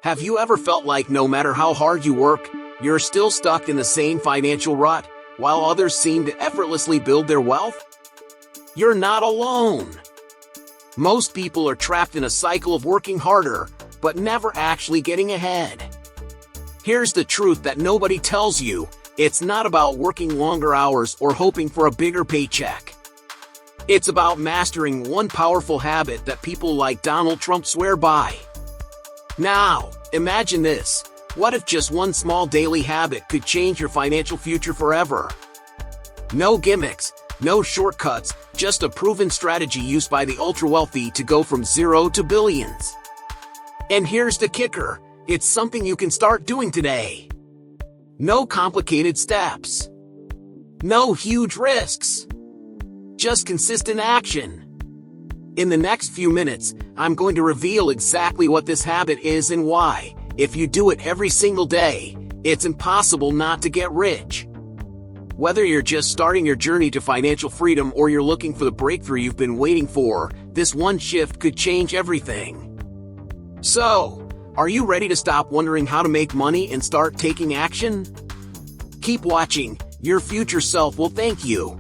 Have you ever felt like no matter how hard you work, you're still stuck in the same financial rut, while others seem to effortlessly build their wealth? You're not alone. Most people are trapped in a cycle of working harder, but never actually getting ahead. Here's the truth that nobody tells you: it's not about working longer hours or hoping for a bigger paycheck. It's about mastering one powerful habit that people like Donald Trump swear by. Now, imagine this. What if just one small daily habit could change your financial future forever? No gimmicks, no shortcuts, just a proven strategy used by the ultra-wealthy to go from zero to billions. And here's the kicker: it's something you can start doing today. No complicated steps. No huge risks. Just consistent action. In the next few minutes, I'm going to reveal exactly what this habit is and why, if you do it every single day, it's impossible not to get rich. Whether you're just starting your journey to financial freedom or you're looking for the breakthrough you've been waiting for, this one shift could change everything. So, are you ready to stop wondering how to make money and start taking action? Keep watching. Your future self will thank you.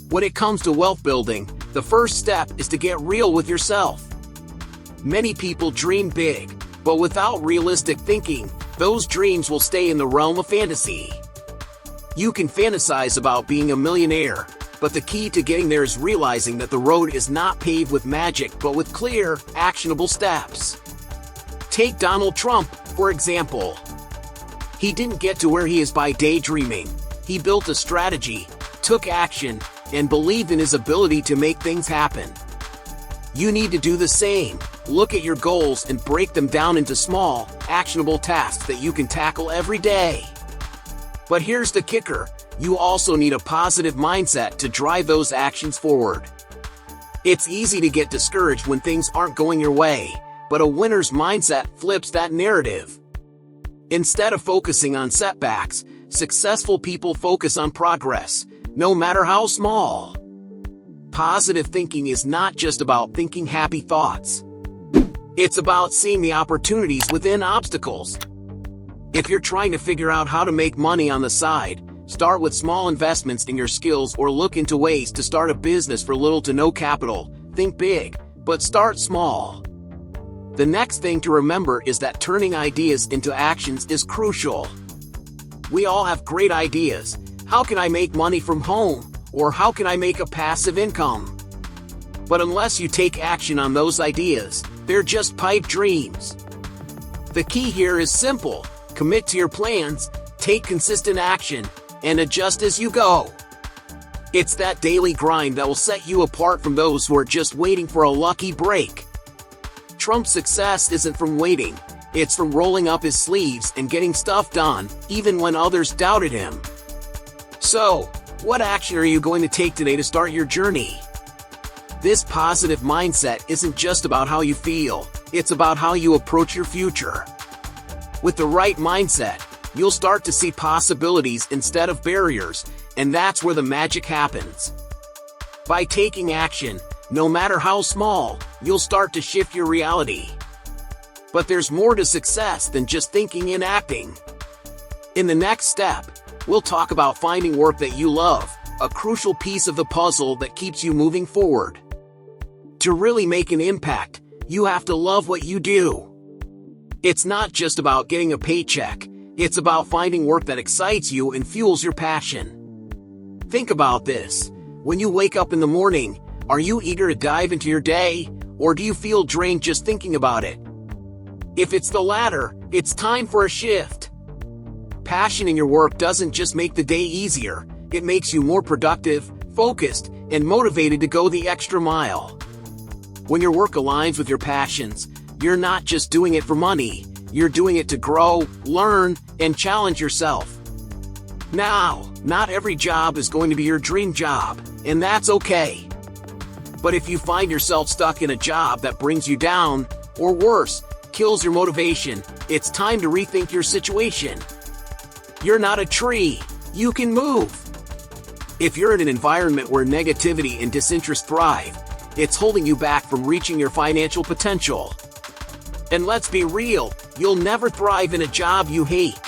When it comes to wealth building, the first step is to get real with yourself. Many people dream big, but without realistic thinking, those dreams will stay in the realm of fantasy. You can fantasize about being a millionaire, but the key to getting there is realizing that the road is not paved with magic but with clear, actionable steps. Take Donald Trump, for example. He didn't get to where he is by daydreaming. He built a strategy, took action, and believed in his ability to make things happen. You need to do the same. Look at your goals and break them down into small, actionable tasks that you can tackle every day. But here's the kicker: you also need a positive mindset to drive those actions forward. It's easy to get discouraged when things aren't going your way, but a winner's mindset flips that narrative. Instead of focusing on setbacks, successful people focus on progress, no matter how small. Positive thinking is not just about thinking happy thoughts. It's about seeing the opportunities within obstacles. If you're trying to figure out how to make money on the side, start with small investments in your skills or look into ways to start a business for little to no capital. Think big, but start small. The next thing to remember is that turning ideas into actions is crucial. We all have great ideas. How can I make money from home? Or how can I make a passive income? But unless you take action on those ideas, they're just pipe dreams. The key here is simple: commit to your plans, take consistent action, and adjust as you go. It's that daily grind that will set you apart from those who are just waiting for a lucky break. Trump's success isn't from waiting, it's from rolling up his sleeves and getting stuff done, even when others doubted him. So, what action are you going to take today to start your journey? This positive mindset isn't just about how you feel, it's about how you approach your future. With the right mindset, you'll start to see possibilities instead of barriers, and that's where the magic happens. By taking action, no matter how small, you'll start to shift your reality. But there's more to success than just thinking and acting. In the next step, we'll talk about finding work that you love, a crucial piece of the puzzle that keeps you moving forward. To really make an impact, you have to love what you do. It's not just about getting a paycheck, it's about finding work that excites you and fuels your passion. Think about this. When you wake up in the morning, are you eager to dive into your day, or do you feel drained just thinking about it? If it's the latter, it's time for a shift. Passion in your work doesn't just make the day easier, it makes you more productive, focused, and motivated to go the extra mile. When your work aligns with your passions, you're not just doing it for money, you're doing it to grow, learn, and challenge yourself. Now, not every job is going to be your dream job, and that's okay. But if you find yourself stuck in a job that brings you down, or worse, kills your motivation, it's time to rethink your situation. You're not a tree, you can move. If you're in an environment where negativity and disinterest thrive, it's holding you back from reaching your financial potential. And let's be real, you'll never thrive in a job you hate.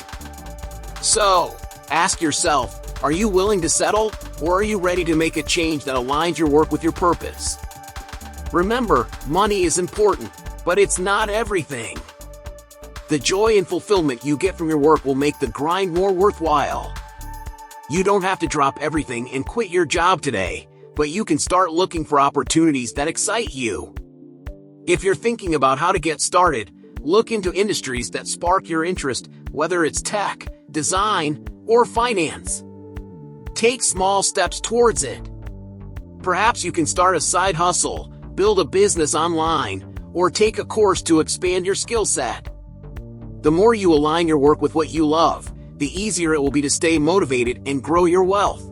So, ask yourself, are you willing to settle, or are you ready to make a change that aligns your work with your purpose? Remember, money is important, but it's not everything. The joy and fulfillment you get from your work will make the grind more worthwhile. You don't have to drop everything and quit your job today, but you can start looking for opportunities that excite you. If you're thinking about how to get started, look into industries that spark your interest, whether it's tech, design, or finance. Take small steps towards it. Perhaps you can start a side hustle, build a business online, or take a course to expand your skill set. The more you align your work with what you love, the easier it will be to stay motivated and grow your wealth.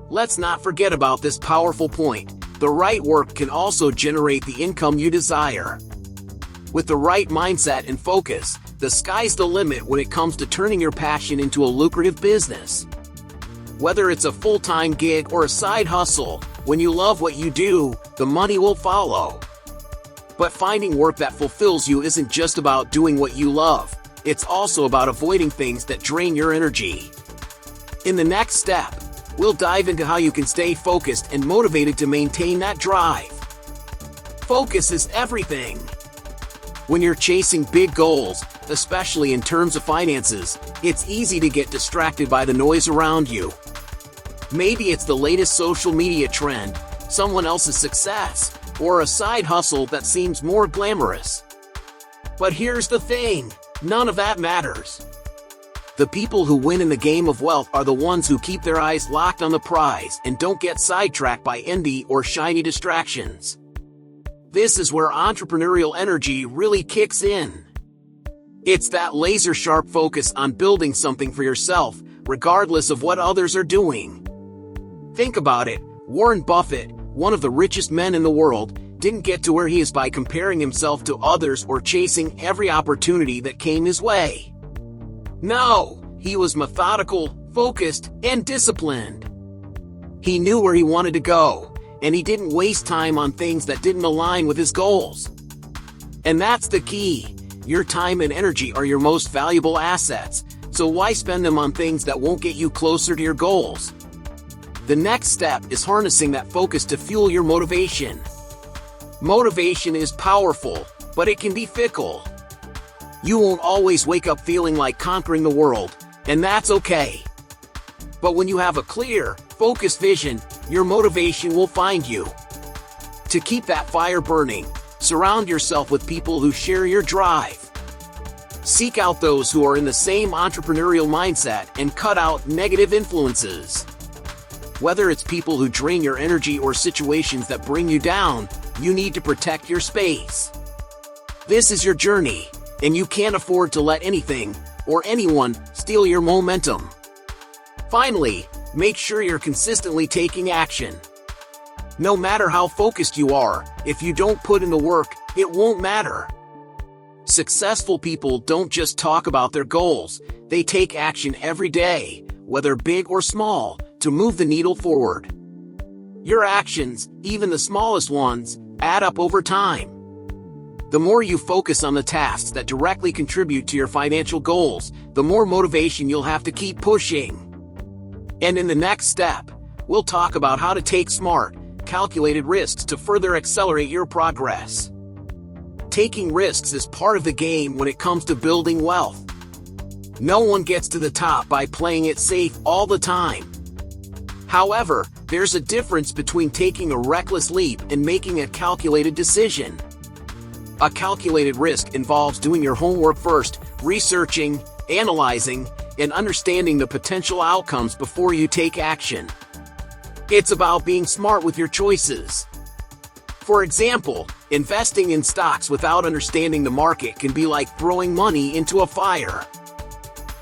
Let's not forget about this powerful point. The right work can also generate the income you desire. With the right mindset and focus, the sky's the limit when it comes to turning your passion into a lucrative business. Whether it's a full-time gig or a side hustle, when you love what you do, the money will follow. But finding work that fulfills you isn't just about doing what you love, it's also about avoiding things that drain your energy. In the next step, we'll dive into how you can stay focused and motivated to maintain that drive. Focus is everything. When you're chasing big goals, especially in terms of finances, it's easy to get distracted by the noise around you. Maybe it's the latest social media trend, someone else's success, or a side hustle that seems more glamorous. But here's the thing, none of that matters. The people who win in the game of wealth are the ones who keep their eyes locked on the prize and don't get sidetracked by envy or shiny distractions. This is where entrepreneurial energy really kicks in. It's that laser-sharp focus on building something for yourself, regardless of what others are doing. Think about it, Warren Buffett, one of the richest men in the world, didn't get to where he is by comparing himself to others or chasing every opportunity that came his way. No, he was methodical, focused, and disciplined. He knew where he wanted to go, and he didn't waste time on things that didn't align with his goals. And that's the key. Your time and energy are your most valuable assets, so why spend them on things that won't get you closer to your goals? The next step is harnessing that focus to fuel your motivation. Motivation is powerful, but it can be fickle. You won't always wake up feeling like conquering the world, and that's okay. But when you have a clear, focused vision, your motivation will find you. To keep that fire burning, surround yourself with people who share your drive. Seek out those who are in the same entrepreneurial mindset and cut out negative influences. Whether it's people who drain your energy or situations that bring you down, you need to protect your space. This is your journey, and you can't afford to let anything or anyone steal your momentum. Finally, make sure you're consistently taking action. No matter how focused you are, if you don't put in the work, it won't matter. Successful people don't just talk about their goals, they take action every day, whether big or small, to move the needle forward. Your actions, even the smallest ones, add up over time. The more you focus on the tasks that directly contribute to your financial goals, the more motivation you'll have to keep pushing. And in the next step, we'll talk about how to take smart, calculated risks to further accelerate your progress. Taking risks is part of the game when it comes to building wealth. No one gets to the top by playing it safe all the time. However, there's a difference between taking a reckless leap and making a calculated decision. A calculated risk involves doing your homework first, researching, analyzing, and understanding the potential outcomes before you take action. It's about being smart with your choices. For example, investing in stocks without understanding the market can be like throwing money into a fire.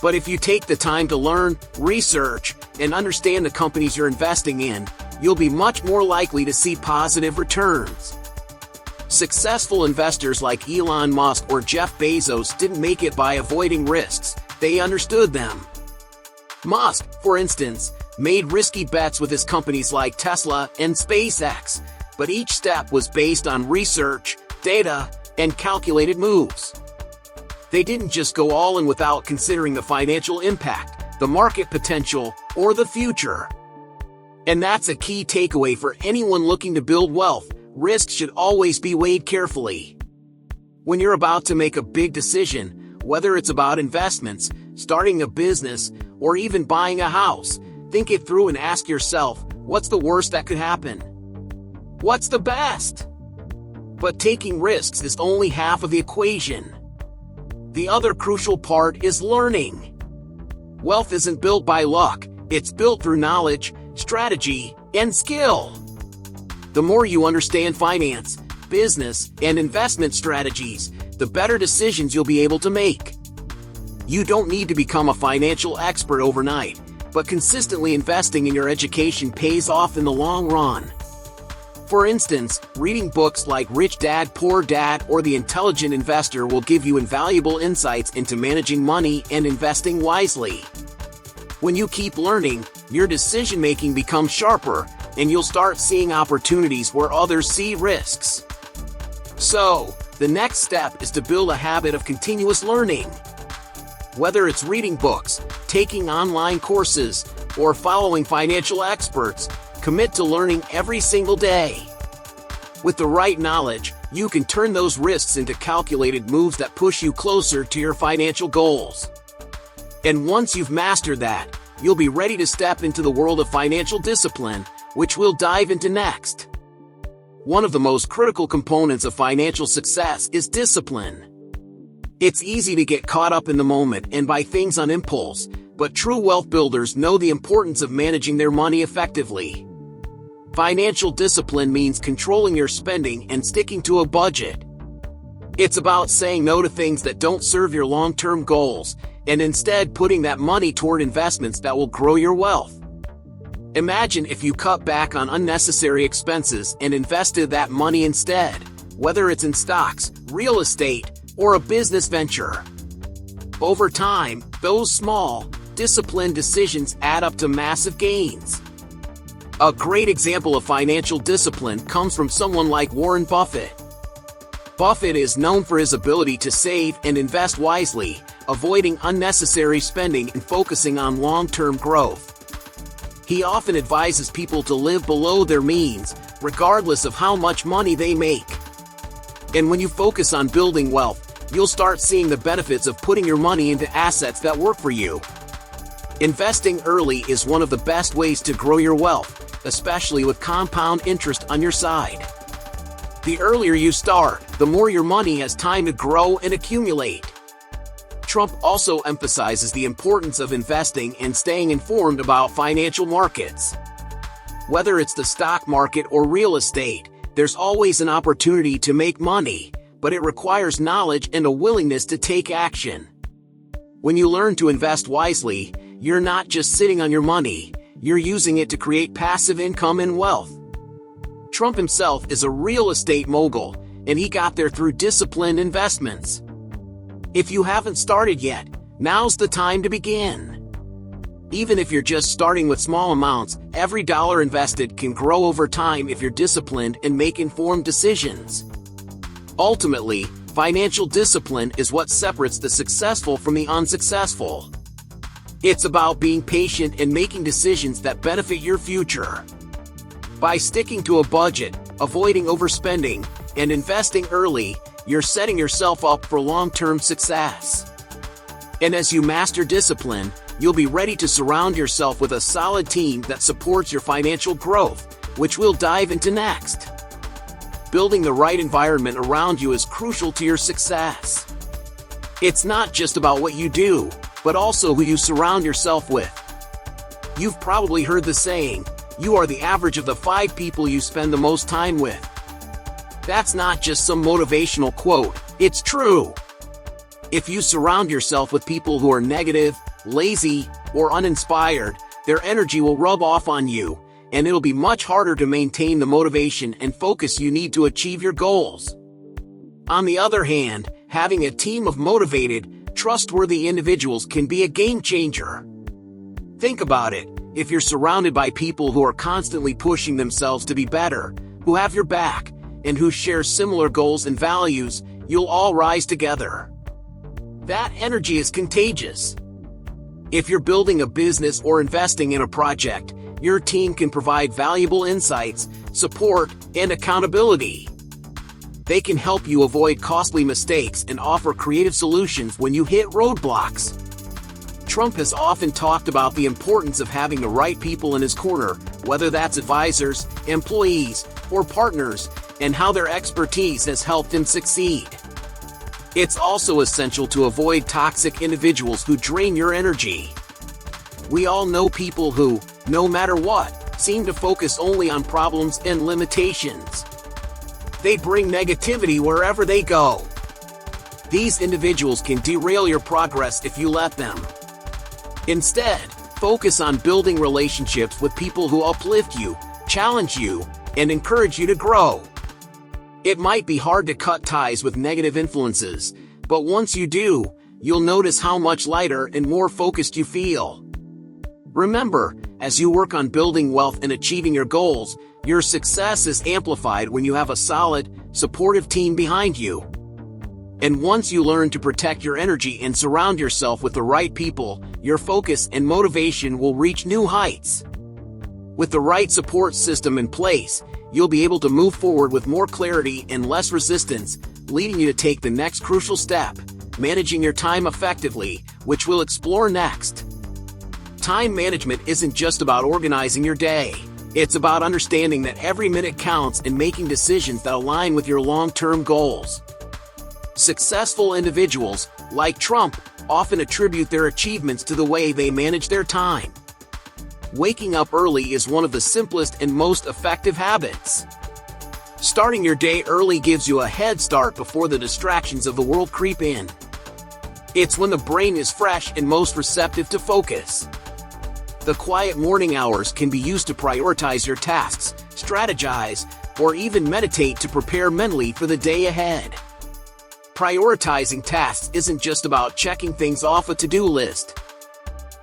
But if you take the time to learn, research, and understand the companies you're investing in, you'll be much more likely to see positive returns. Successful investors like Elon Musk or Jeff Bezos didn't make it by avoiding risks, they understood them. Musk, for instance, made risky bets with his companies like Tesla and SpaceX, but each step was based on research, data, and calculated moves. They didn't just go all in without considering the financial impact, the market potential, or the future. And that's a key takeaway for anyone looking to build wealth. Risks should always be weighed carefully. When you're about to make a big decision, whether it's about investments, starting a business, or even buying a house, think it through and ask yourself, what's the worst that could happen? What's the best? But taking risks is only half of the equation. The other crucial part is learning. Wealth isn't built by luck, it's built through knowledge, strategy, and skill. The more you understand finance, business, and investment strategies, the better decisions you'll be able to make. You don't need to become a financial expert overnight, but consistently investing in your education pays off in the long run. For instance, reading books like Rich Dad, Poor Dad or The Intelligent Investor will give you invaluable insights into managing money and investing wisely. When you keep learning, your decision-making becomes sharper, and you'll start seeing opportunities where others see risks. So, the next step is to build a habit of continuous learning. Whether it's reading books, taking online courses, or following financial experts, commit to learning every single day. With the right knowledge, you can turn those risks into calculated moves that push you closer to your financial goals. And once you've mastered that, you'll be ready to step into the world of financial discipline, which we'll dive into next. One of the most critical components of financial success is discipline. It's easy to get caught up in the moment and buy things on impulse, but true wealth builders know the importance of managing their money effectively. Financial discipline means controlling your spending and sticking to a budget. It's about saying no to things that don't serve your long-term goals, and instead putting that money toward investments that will grow your wealth. Imagine if you cut back on unnecessary expenses and invested that money instead, whether it's in stocks, real estate, or a business venture. Over time, those small, disciplined decisions add up to massive gains. A great example of financial discipline comes from someone like Warren Buffett. Buffett is known for his ability to save and invest wisely, avoiding unnecessary spending and focusing on long-term growth. He often advises people to live below their means, regardless of how much money they make. And when you focus on building wealth, you'll start seeing the benefits of putting your money into assets that work for you. Investing early is one of the best ways to grow your wealth, especially with compound interest on your side. The earlier you start, the more your money has time to grow and accumulate. Trump also emphasizes the importance of investing and staying informed about financial markets. Whether it's the stock market or real estate, there's always an opportunity to make money, but it requires knowledge and a willingness to take action. When you learn to invest wisely, you're not just sitting on your money, you're using it to create passive income and wealth. Trump himself is a real estate mogul, and he got there through disciplined investments. If you haven't started yet, now's the time to begin. Even if you're just starting with small amounts, every dollar invested can grow over time if you're disciplined and make informed decisions. Ultimately, financial discipline is what separates the successful from the unsuccessful. It's about being patient and making decisions that benefit your future. By sticking to a budget, avoiding overspending, and investing early, you're setting yourself up for long-term success. And as you master discipline, you'll be ready to surround yourself with a solid team that supports your financial growth, which we'll dive into next. Building the right environment around you is crucial to your success. It's not just about what you do, but also who you surround yourself with. You've probably heard the saying, you are the average of the 5 people you spend the most time with. That's not just some motivational quote, it's true. If you surround yourself with people who are negative, lazy, or uninspired, their energy will rub off on you, and it'll be much harder to maintain the motivation and focus you need to achieve your goals. On the other hand, having a team of motivated, trustworthy individuals can be a game changer. Think about it. If you're surrounded by people who are constantly pushing themselves to be better, who have your back, and who share similar goals and values, you'll all rise together. That energy is contagious. If you're building a business or investing in a project, your team can provide valuable insights, support, and accountability. They can help you avoid costly mistakes and offer creative solutions when you hit roadblocks. Trump has often talked about the importance of having the right people in his corner, whether that's advisors, employees, or partners, and how their expertise has helped him succeed. It's also essential to avoid toxic individuals who drain your energy. We all know people who, no matter what, seem to focus only on problems and limitations. They bring negativity wherever they go. These individuals can derail your progress if you let them. Instead, focus on building relationships with people who uplift you, challenge you, and encourage you to grow. It might be hard to cut ties with negative influences, but once you do, you'll notice how much lighter and more focused you feel. Remember, as you work on building wealth and achieving your goals, your success is amplified when you have a solid, supportive team behind you. And once you learn to protect your energy and surround yourself with the right people, your focus and motivation will reach new heights. With the right support system in place, you'll be able to move forward with more clarity and less resistance, leading you to take the next crucial step, managing your time effectively, which we'll explore next. Time management isn't just about organizing your day. It's about understanding that every minute counts and making decisions that align with your long-term goals. Successful individuals, like Trump, often attribute their achievements to the way they manage their time. Waking up early is one of the simplest and most effective habits. Starting your day early gives you a head start before the distractions of the world creep in. It's when the brain is fresh and most receptive to focus. The quiet morning hours can be used to prioritize your tasks, strategize, or even meditate to prepare mentally for the day ahead. Prioritizing tasks isn't just about checking things off a to-do list.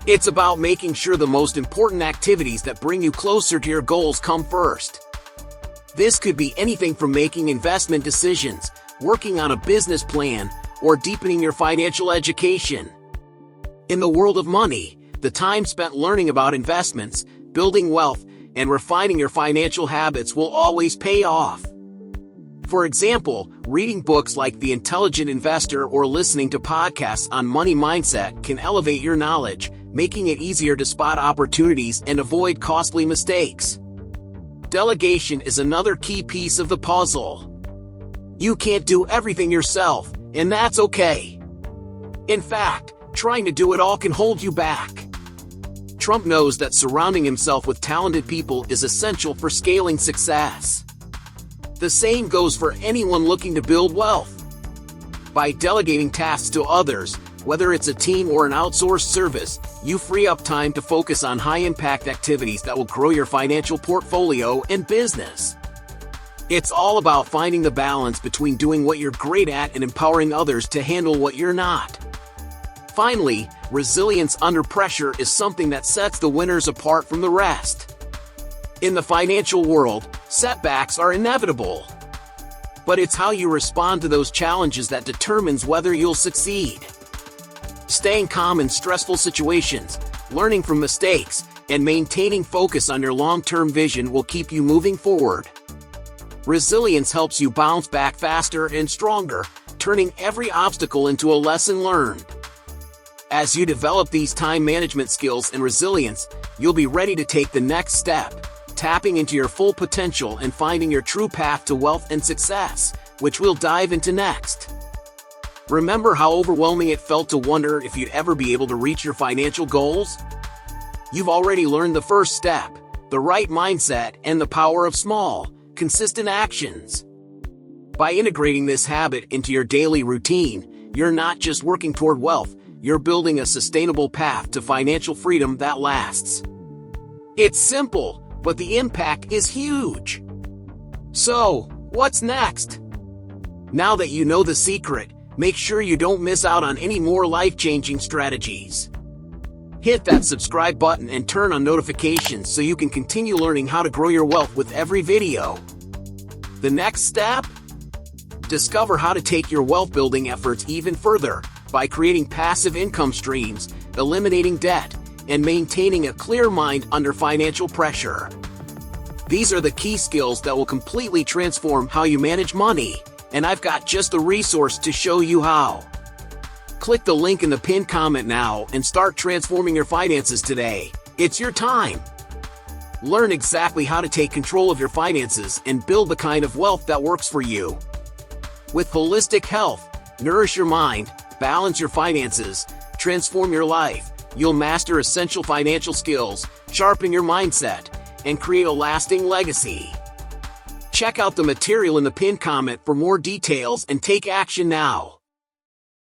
It's about making sure the most important activities that bring you closer to your goals come first. This could be anything from making investment decisions, working on a business plan, or deepening your financial education. In the world of money, the time spent learning about investments, building wealth, and refining your financial habits will always pay off. For example, reading books like The Intelligent Investor or listening to podcasts on money mindset can elevate your knowledge, making it easier to spot opportunities and avoid costly mistakes. Delegation is another key piece of the puzzle. You can't do everything yourself, and that's okay. In fact, trying to do it all can hold you back. Trump knows that surrounding himself with talented people is essential for scaling success. The same goes for anyone looking to build wealth. By delegating tasks to others, whether it's a team or an outsourced service, you free up time to focus on high-impact activities that will grow your financial portfolio and business. It's all about finding the balance between doing what you're great at and empowering others to handle what you're not. Finally, resilience under pressure is something that sets the winners apart from the rest. In the financial world, setbacks are inevitable. But it's how you respond to those challenges that determines whether you'll succeed. Staying calm in stressful situations, learning from mistakes, and maintaining focus on your long-term vision will keep you moving forward. Resilience helps you bounce back faster and stronger, turning every obstacle into a lesson learned. As you develop these time management skills and resilience, you'll be ready to take the next step, tapping into your full potential and finding your true path to wealth and success, which we'll dive into next. Remember how overwhelming it felt to wonder if you'd ever be able to reach your financial goals? You've already learned the first step, the right mindset, and the power of small, consistent actions. By integrating this habit into your daily routine, you're not just working toward wealth, you're building a sustainable path to financial freedom that lasts. It's simple, but the impact is huge. So, what's next? Now that you know the secret, make sure you don't miss out on any more life-changing strategies. Hit that subscribe button and turn on notifications so you can continue learning how to grow your wealth with every video. The next step? Discover how to take your wealth building efforts even further, by creating passive income streams, eliminating debt, and maintaining a clear mind under financial pressure. These are the key skills that will completely transform how you manage money, and I've got just the resource to show you how. Click the link in the pinned comment now and start transforming your finances today. It's your time. Learn exactly how to take control of your finances and build the kind of wealth that works for you. With Holistic Health, nourish your mind, balance your finances, transform your life. You'll master essential financial skills, sharpen your mindset, and create a lasting legacy. Check out the material in the pinned comment for more details and take action now.